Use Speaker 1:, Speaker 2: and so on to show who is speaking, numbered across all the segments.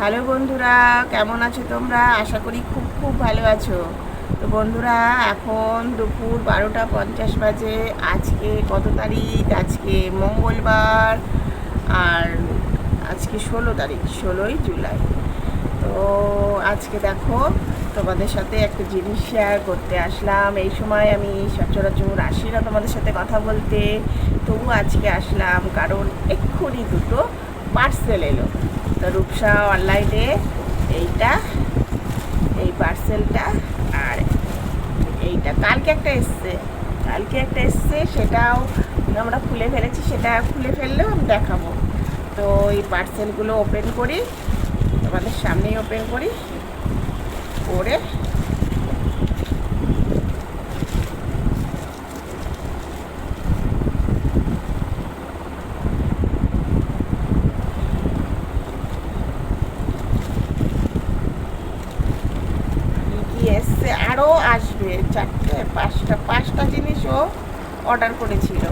Speaker 1: Hello বন্ধুরা, কেমন আছো তোমরা? আশা করি খুব খুব ভালো আছো। তো বন্ধুরা, এখন দুপুর 12টা 50 বাজে। আজকে কত তারিখ? আজকে মঙ্গলবার। আর আজকে 16 তারিখ, 16ই জুলাই। তো আজকে দেখো, তোমাদের সাথে একটা জিনিস শেয়ার করতে আসলাম। এই সময় আমি সচরাচর আসি না তোমাদের সাথে কথা বলতে, তবু আজকে আসলাম কারণ এক্ষুনি দুটো পার্সেল এলো। তো রূপসা অনলাইনে এই পার্সেলটা আর এইটা কালকে একটা এসছে, সেটাও আমরা খুলে ফেলেছি। সেটা খুলে ফেললেও আমি দেখাবো। তো এই পার্সেলগুলো ওপেন করি, তোমাদের সামনেই ওপেন করি করে কি এসছে। আরও আসবে 4-5টা জিনিসও অর্ডার করেছিল।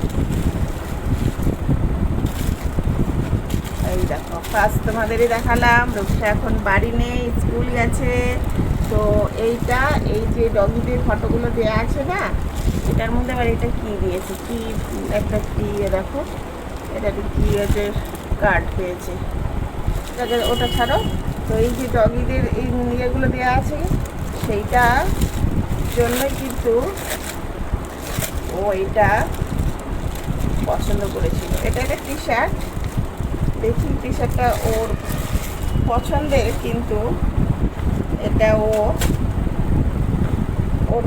Speaker 1: এই দেখো, ফার্স্ট তোমাদেরই দেখালাম। রূপসা এখন বাড়ি নেই, স্কুল গেছে। তো এই যে ডগিদের ফটোগুলো দেওয়া আছে না, এটার মধ্যে আবার এটা কি দিয়েছে, কি একটা কি দেখো, এটা কি হচ্ছে, কার্ড পেয়েছে। ওটা ছাড়ো। তো এই যে ডগিদের এই ইয়েগুলো দেওয়া আছে, সেইটা জন্যই কিন্তু ও এটা পছন্দ করেছিল। এটা একটা টি শার্ট, দেখি টি শার্টটা ওর পছন্দের, কিন্তু এটা ওর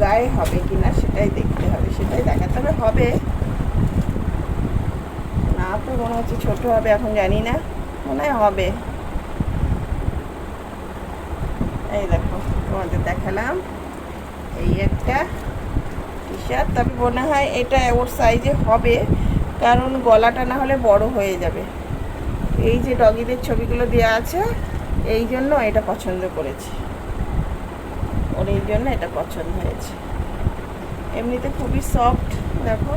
Speaker 1: গায়ে হবে কিনা সেটাই দেখতে হবে, সেটাই দেখাতে হবে। না তো মনে হচ্ছে ছোট হবে, এখন জানি না, মনে হয় হবে। এই দেখো, তোমাদের দেখালাম এই একটা টি শার্ট। তবে মনে হয় এটা ওর সাইজে হবে, কারণ গলাটা না হলে বড় হয়ে যাবে। এই যে ডগিদের ছবিগুলো দেওয়া আছে, এই জন্য এটা পছন্দ করেছি ওর, এই জন্য এটা পছন্দ হয়েছে। এমনিতে খুবই সফট, দেখো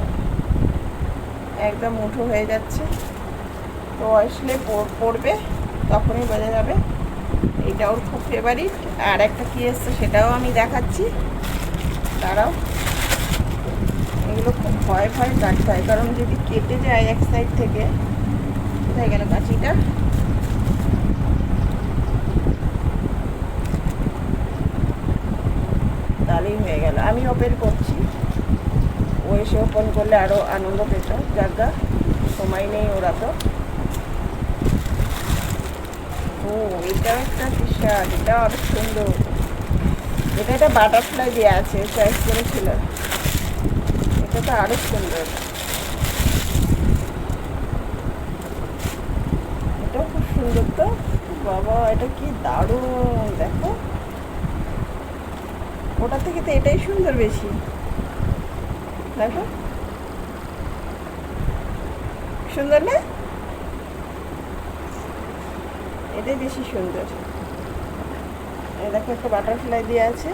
Speaker 1: একদম মুঠো হয়ে যাচ্ছে। তো আসলে পড়বে, তখনই বোঝা যাবে। এটা ওর খুব ফেভারিট। আর একটা কী এসছে সেটাও আমি দেখাচ্ছি, তারাও এগুলো খুব ভয় কাটতে হয়, কারণ যদি কেটে যায় এক সাইড থেকে। কোথায় গেল কাঁচিটা? তাহলেই হয়ে গেল। আমি ওপেন করছি, ও এসে ওপেন করলে আরও আনন্দ পেত। জায়গা সময় নেই ওরা তো। ও, এটাও একটা টি শার্ট, এটাও অনেক সুন্দর। এটা একটা বাটারফ্লাই দেওয়া আছে, চয়েস করেছিল। এটা তো আরও সুন্দর, এটাও খুব সুন্দর। তো বাবা, এটা কি দারুণ! দেখো, ওটার থেকে তো এটাই সুন্দর বেশি। দেখো, সুন্দর না? এটাই বেশি সুন্দর। এই দেখো, একটা বাটারফ্লাই দিয়ে আছে,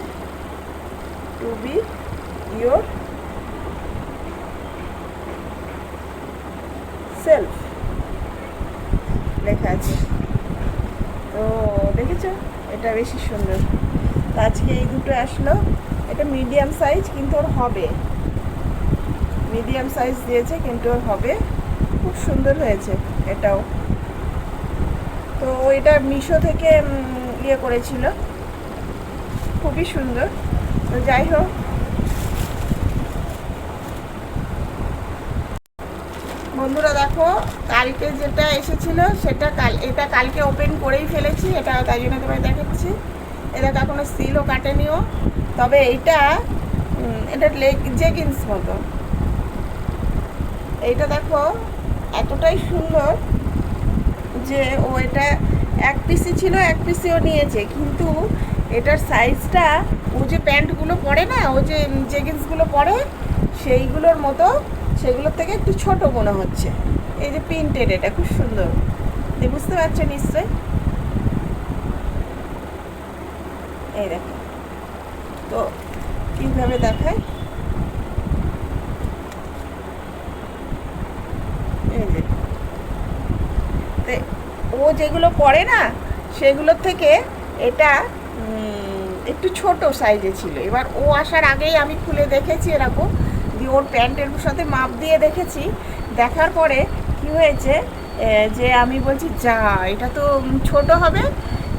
Speaker 1: টু বি ইয়োর সেলফ লেখা আছে। তো দেখেছো, এটা বেশি সুন্দর। তো আজকে এই দুটো আসলো। এটা মিডিয়াম সাইজ, কিন্তু ওর হবে। মিডিয়াম সাইজ দিয়েছে, কিন্তু ওর হবে। খুব সুন্দর হয়েছে এটাও। তো এটা মিশো থেকে ইয়ে করেছিল, খুবই সুন্দর। তো যাই হোক, বন্ধুরা দেখো, কালকে যেটা এসেছিল সেটা এটা কালকে ওপেন করেই ফেলেছি। এটা তাই জন্য তোমায় দেখাচ্ছি। এটা এখনো সিলও কাটেনিও। তবে এটা জেগিন্স মতো। এইটা দেখো, এতটাই সুন্দর যে ও এটা এক পিসি ছিল, এক পিসিও নিয়েছে, কিন্তু এটার সাইজটা ও যে প্যান্টগুলো পরে না, ও যে জেগিন্সগুলো পরে সেইগুলোর মতো, সেগুলোর থেকে একটু ছোট মনে হচ্ছে। এই যে প্রিন্টেড, এটা খুব সুন্দর, বুঝতে পারছো নিশ্চয়ই। এই দেখো, তো কীভাবে দেখায়, এই যে ও যেগুলো পরে না সেগুলোর থেকে এটা একটু ছোট সাইজে ছিল। এবার ও আসার আগেই আমি খুলে দেখেছি এরকম, দিয়ে ওর প্যান্টের সাথে মাপ দিয়ে দেখেছি। দেখার পরে কি হয়েছে যে আমি বলছি যা, এটা তো ছোট হবে,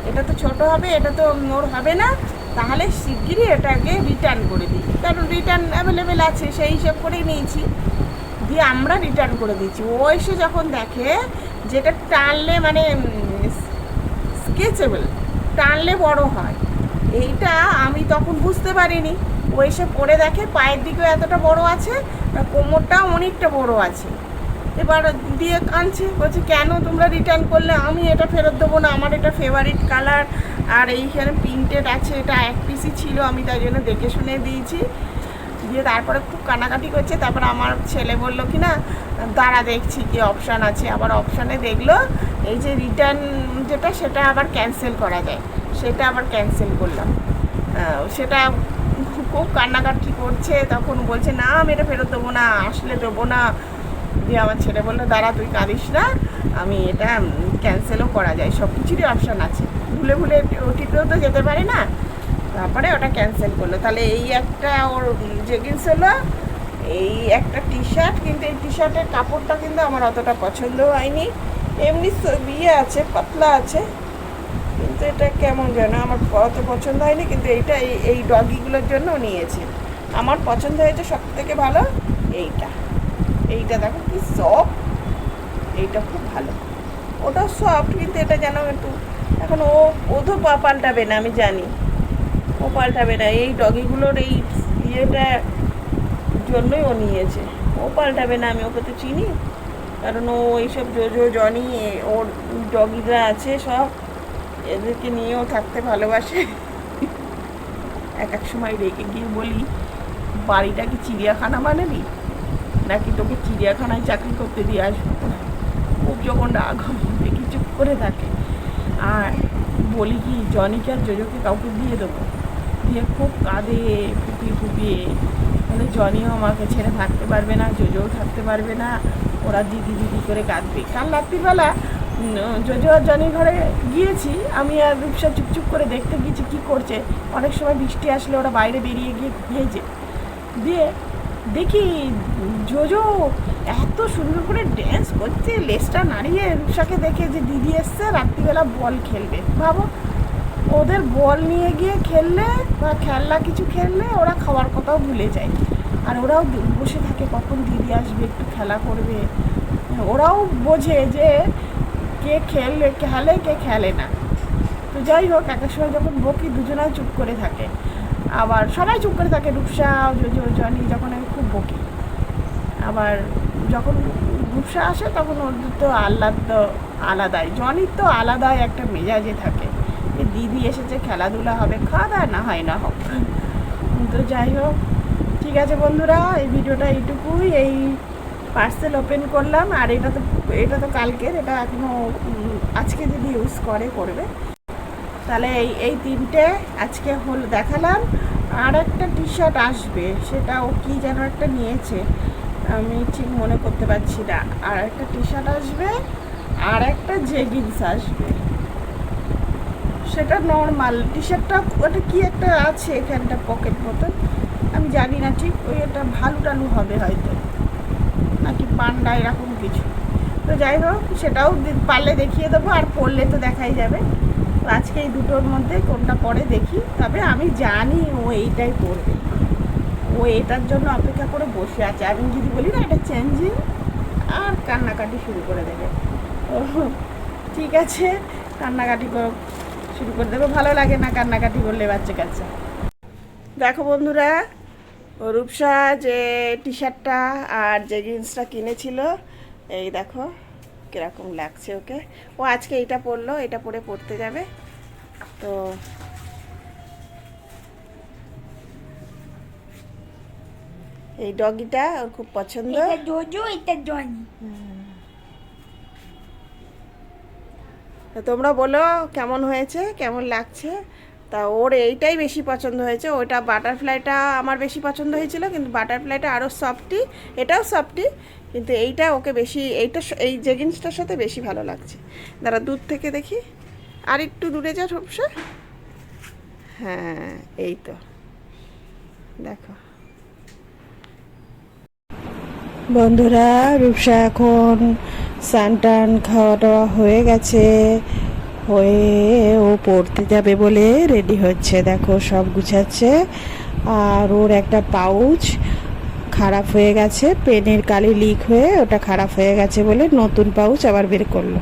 Speaker 1: এটা তো ছোট হবে, এটা তো ওর হবে না, তাহলে শিগগিরই এটাকে রিটার্ন করে দিই, কারণ রিটার্ন অ্যাভেলেবেল আছে সেই হিসেব করেই নিয়েছি। দিয়ে আমরা রিটার্ন করে দিচ্ছি। ও এসে যখন দেখে যেটা টানলে মানে স্কেচেবল, টানলে বড় হয়, এইটা আমি তখন বুঝতে পারিনি। ও এসে পরে দেখে পায়ের দিকেও এতটা বড় আছে, কোমরটাও অনেকটা বড় আছে। এবার দিয়ে কাঁদছে, বলছে কেন তোমরা রিটার্ন করলে, আমি এটা ফেরত দেবো না, আমার এটা ফেভারিট কালার, আর এইখানে প্রিন্টেড আছে, এটা এক পিসই ছিল, আমি তাই জন্য দেখে শুনে দিয়েছি। দিয়ে তারপরে খুব কানাকাটি করছে। তারপর আমার ছেলে বললো কি না দাঁড়া দেখছি কি অপশান আছে, আবার অপশানে দেখলো এই যে রিটার্ন যেটা সেটা আবার ক্যান্সেল করা যায়, সেটা আবার ক্যান্সেল করলাম। সেটা খুব কান্নাকাটি করছে, তখন বলছে না আমি এটা ফেরত দেবো না, আসলে দেবো না। দিয়ে আমার ছেলে বললো দাঁড়া তুই কাঁদিস না, আমি এটা ক্যান্সেলও করা যায়, সব কিছুরই অপশান আছে, ভুলে ভুলে ওটিতেও তো যেতে পারে না। তারপরে ওটা ক্যান্সেল করলো। তাহলে এই একটা ওর জেগিন্স হলো, এই একটা টি শার্ট, কিন্তু এই টি শার্টের কাপড়টা কিন্তু আমার অতটা পছন্দ হয়নি, এমনি ইয়ে আছে, পাতলা আছে, কিন্তু এটা কেমন যেন আমার অত পছন্দ হয়নি। কিন্তু এইটা এই ডগিগুলোর জন্য নিয়েছে, আমার পছন্দ হয়েছে সব থেকে ভালো এইটা। এইটা দেখো কি সফট, এইটা খুব ভালো, ওটাও সফট, কিন্তু এটা যেন একটু এখন ও তো পাল্টাবে না, আমি জানি ও পাল্টাবে না, এই ডগিগুলোর এই ইয়েটা জন্যই ও নিয়েছে, ও পাল্টাবে না, আমি ওকে তো চিনি, কারণ ও এইসব জোজো জনি ওর ডগিরা আছে সব, এদেরকে নিয়েও থাকতে ভালোবাসে। এক এক সময় রেখে গিয়ে বলি বাড়িটা কি চিড়িয়াখানা বানাবি, নাকি তোকে চিড়িয়াখানায় চাকরি করতে দিয়ে আসবো। খুব যখন রাগ দেখি চুপ করে থাকে, আর বলি কি জনিকে আর জোজোকে কাউকে দিয়ে দেবো, দিয়ে খুব কাঁদে ফুপিয়ে ফুপিয়ে, মানে জনিও আমাকে ছেড়ে থাকতে পারবে না, জোজোও থাকতে পারবে না, ওরা দিদি দিদি করে কাঁদবে। কাল রাত্রিবেলা জোজো আর জনির ঘরে গিয়েছি আমি, আর রূপসা চুপচুপ করে দেখতে গিয়েছি কী করছে। অনেক সময় বৃষ্টি আসলে ওরা বাইরে বেরিয়ে গিয়ে ভেজে দিয়ে দেখি জোজো এত সুন্দর করে ড্যান্স করছে, লেজটা নাড়িয়ে, রূপসাকে দেখে যে দিদি এসছে রাত্রিবেলা বল খেলবে। ভাবো, ওদের বল নিয়ে গিয়ে খেললে বা খেলনা কিছু খেললে ওরা খাওয়ার কথাও ভুলে যায়, আর ওরাও বসে থাকে কখন দিদি আসবে একটু খেলা করবে। ওরাও বোঝে যে কে খেলে কে খেলে না। তো যাই হোক, একটা সময় যখন বকি দুজনাও চুপ করে থাকে, আবার সবাই চুপ করে থাকে, রূপসা জোজো জনি, যখন আমি খুব বকি। আবার যখন রূপসা আসে তখন ওদের তো আলাদাই, জনির তো আলাদাই একটা মেজাজে থাকে, দিদি এসেছে খেলাধুলা হবে, খাওয়া দাওয়া না হয় না হোক। তো যাই হোক, ঠিক আছে বন্ধুরা, এই ভিডিওটা এইটুকুই। এই পার্সেল ওপেন করলাম, আর এটা তো কালকের, এটা এখনও আজকে যদি ইউজ করবে। তাহলে এই তিনটে আজকে দেখালাম। আর একটা টি শার্ট আসবে, সেটা ও কী যেন একটা নিয়েছে, আমি ঠিক মনে করতে পারছি না। আর একটা টি শার্ট আসবে, আর একটা জেগিন্স আসবে, সেটা নর্মাল টি শার্টটা, ওটা কি একটা আছে এখানটা পকেট মতন, আমি জানি না ঠিক, ওই একটা ভালু টালু হবে হয়তো, নাকি পান্ডা এরকম কিছু। তো যাই হোক, সেটাও পারলে দেখিয়ে দেবো, আর পরলে তো দেখাই যাবে। তো আজকে এই দুটোর মধ্যে কোনটা পরে দেখি, তবে আমি জানি ও এইটাই পরবে, ও এটার জন্য অপেক্ষা করে বসে আছে। আমি যদি বলি না এটা চেঞ্জিং, আর কান্নাকাটি শুরু করে দেবে। ও ঠিক আছে, কান্নাকাটি শুরু করে দেবে, ভালো লাগে না কান্নাকাটি করলে বাচ্চা কাচ্চা। দেখো বন্ধুরা, রূপসা যে টি শার্টটা আর যে জিন্সটা কিনেছিল, এই দেখো কীরকম লাগছে ওকে। ও আজকে এইটা পরলো, এটা পরে পড়তে যাবে। তো এই ডগিটা ওর খুব পছন্দ।
Speaker 2: এটা জোজো, এটা জনি।
Speaker 1: তো তোমরা বলো কেমন হয়েছে, কেমন লাগছে। তা ওর এইটাই বেশি পছন্দ হয়েছে, ওইটা বাটারফ্লাইটা আমার বেশি পছন্দ হয়েছিল, কিন্তু বাটারফ্লাইটা আরও সফটি, এটাও সফটি, কিন্তু এইটা ওকে বেশি, এই জেগিন্সটার সাথে বেশি ভালো লাগছে। দাঁড়া দূর থেকে দেখি, আর একটু দূরে যা রূপসা। হ্যাঁ এই তো দেখো বন্ধুরা, রূপসা এখন স্নান টান খাওয়া দাওয়া হয়ে গেছে, হয়ে ও পড়তে যাবে বলে রেডি হচ্ছে। দেখো সব গুছাচ্ছে। আর ওর একটা পাউচ খারাপ হয়ে গেছে, পেনের কালি লিক হয়ে ওটা খারাপ হয়ে গেছে বলে নতুন পাউচ আবার বের করলো।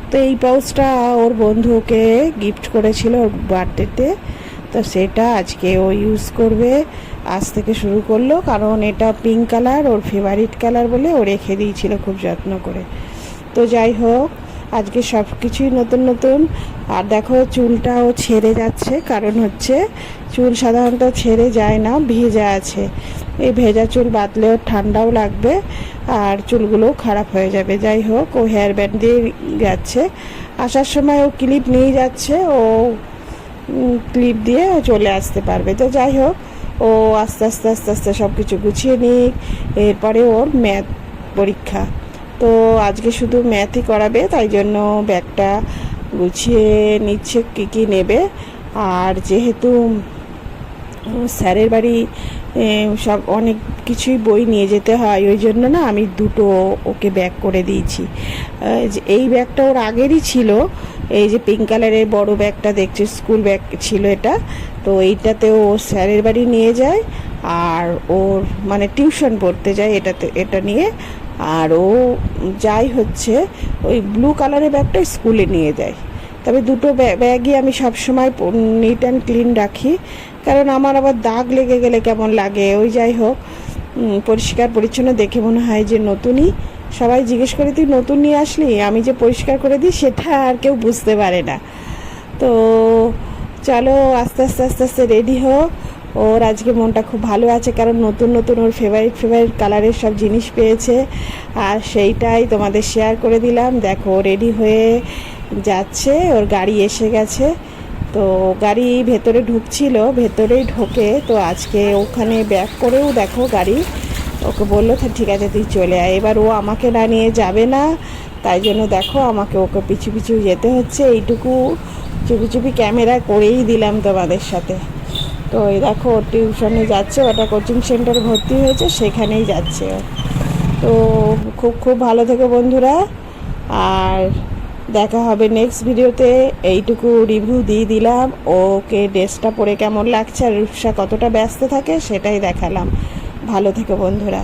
Speaker 1: তো এই পাউচটা ওর বন্ধুকে গিফট করেছিল ওর বার্থডেতে, তো সেটা আজকে ও ইউজ করবে। আজ থেকে শুরু করলো, কারণ এটা পিঙ্ক কালার, ওর ফেভারিট কালার বলে ও রেখে দিয়েছিল খুব যত্ন করে। তো যাই হোক, আজকে সব কিছুই নতুন নতুন। আর দেখো চুলটাও ছেড়ে যাচ্ছে, কারণ হচ্ছে চুল সাধারণত ছেড়ে যায় না, ভেজা আছে। এই ভেজা চুল বাঁধলেও ঠান্ডাও লাগবে আর চুলগুলোও খারাপ হয়ে যাবে। যাই হোক, ও হেয়ার ব্যান্ড দিয়ে যাচ্ছে। আসার সময় ও ক্লিপ নিয়ে যাচ্ছে, ও ক্লিপ দিয়ে চলে আসতে পারবে। তো যাই হোক, ও আস্তে আস্তে আস্তে আস্তে সব কিছু গুছিয়ে নিক। এরপরে ওর ম্যাথ পরীক্ষা, তো আজকে শুধু ম্যাথই করাবে, তাই জন্য ব্যাগটা গুছিয়ে নিচ্ছে কী কী নেবে। আর যেহেতু স্যারের বাড়ি সব অনেক কিছুই বই নিয়ে যেতে হয়, ওই জন্য না আমি দুটো ওকে ব্যাগ করে দিয়েছি। এই ব্যাগটা ওর আগেরই ছিল, এই যে পিঙ্ক কালারের বড় ব্যাগটা দেখছি, স্কুল ব্যাগ ছিল এটা। তো এইটাতে ও স্যারের বাড়ি নিয়ে যায়, আর ওর মানে টিউশন পড়তে যায় এটা নিয়ে। আর ও যাই হচ্ছে ওই ব্লু কালারের ব্যাগটা স্কুলে নিয়ে যায়। তবে দুটো ব্যাগই আমি সবসময় নিট অ্যান্ড ক্লিন রাখি, কারণ আমার আবার দাগ লেগে গেলে কেমন লাগে। ওই যাই হোক, পরিষ্কার পরিচ্ছন্ন দেখে মনে হয় যে নতুনই। সবাই জিজ্ঞেস করে তুই নতুন নিয়ে আসলি, আমি যে পরিষ্কার করে দিই সেটা আর কেউ বুঝতে পারে না। তো চলো আস্তে আস্তে আস্তে আস্তে রেডি হোক। ওর আজকে মনটা খুব ভালো আছে, কারণ নতুন নতুন ওর ফেভারিট কালারের সব জিনিস পেয়েছে, আর সেইটাই তোমাদের শেয়ার করে দিলাম। দেখো রেডি হয়ে যাচ্ছে, ওর গাড়ি এসে গেছে। তো গাড়ি ভেতরে ঢুকছিল, ভেতরেই ঢোকে। তো আজকে ওখানে ব্যাক করেও দেখো গাড়ি, ওকে বললো ঠিক আছে তুই চলে আয়। এবার ও আমাকে না নিয়ে যাবে না, তাই জন্য দেখো আমাকে ওকে পিছু পিছু যেতে হচ্ছে। এইটুকু চুপি চুপি ক্যামেরা করেই দিলাম তোমাদের সাথে। তো এই দেখো টিউশনে যাচ্ছে, ওটা কোচিং সেন্টার ভর্তি হয়েছে, সেখানেই যাচ্ছে ও। তো খুব খুব ভালো থেকো বন্ধুরা, আর দেখা হবে নেক্সট ভিডিওতে। এইটুকু রিভিউ দিয়ে দিলাম, ওকে ড্রেসটা পরে কেমন লাগছে আর রূপসা কতটা ব্যস্ত থাকে সেটাই দেখালাম। ভালো থেকো বন্ধুরা।